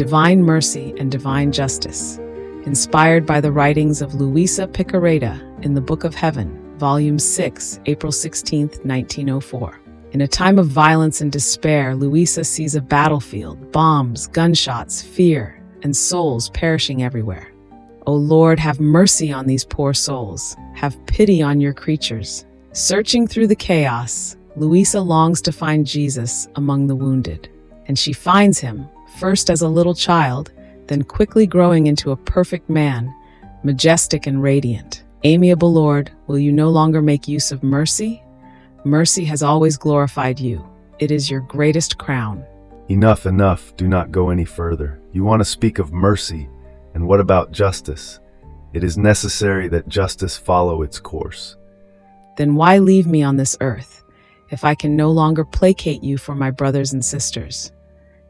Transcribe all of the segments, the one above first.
Divine Mercy and Divine Justice, inspired by the writings of Luisa Piccarreta in the Book of Heaven, Volume 6, April 16, 1904. In a time of violence and despair, Luisa sees a battlefield, bombs, gunshots, fear, and souls perishing everywhere. O Lord, have mercy on these poor souls. Have pity on your creatures. Searching through the chaos, Luisa longs to find Jesus among the wounded. And she finds him, first as a little child, then quickly growing into a perfect man, majestic and radiant. Amiable Lord, will you no longer make use of mercy? Mercy has always glorified you. It is your greatest crown. Enough, enough. Do not go any further. You want to speak of mercy. And what about justice? It is necessary that justice follow its course. Then why leave me on this earth, if I can no longer placate you for my brothers and sisters?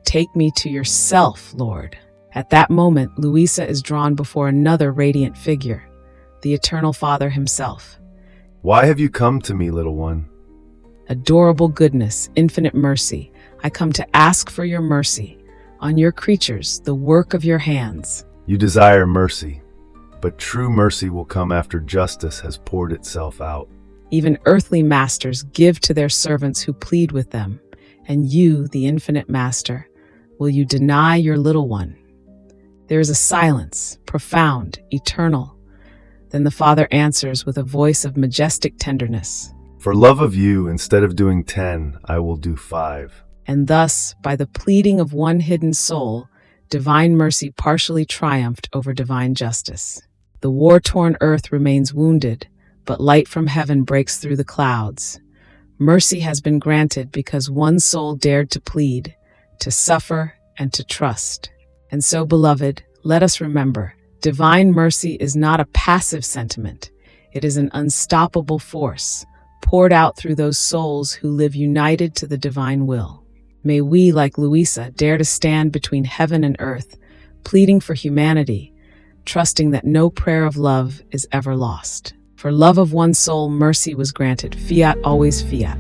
Take me to yourself, Lord. At that moment, Luisa is drawn before another radiant figure, the Eternal Father himself. Why have you come to me, little one? Adorable goodness, infinite mercy, I come to ask for your mercy on your creatures, the work of your hands. You desire mercy, but true mercy will come after justice has poured itself out. Even earthly masters give to their servants who plead with them, and you, the infinite master, will you deny your little one? There is a silence, profound, eternal. Then the Father answers with a voice of majestic tenderness. For love of you, instead of doing 10, I will do 5. And thus, by the pleading of one hidden soul, divine mercy partially triumphed over divine justice. The war-torn earth remains wounded, but light from heaven breaks through the clouds. Mercy has been granted because one soul dared to plead, to suffer, and to trust. And so, beloved, let us remember, divine mercy is not a passive sentiment. It is an unstoppable force, poured out through those souls who live united to the divine will. May we, like Luisa, dare to stand between heaven and earth, pleading for humanity, trusting that no prayer of love is ever lost. For love of one soul, mercy was granted. Fiat, always fiat.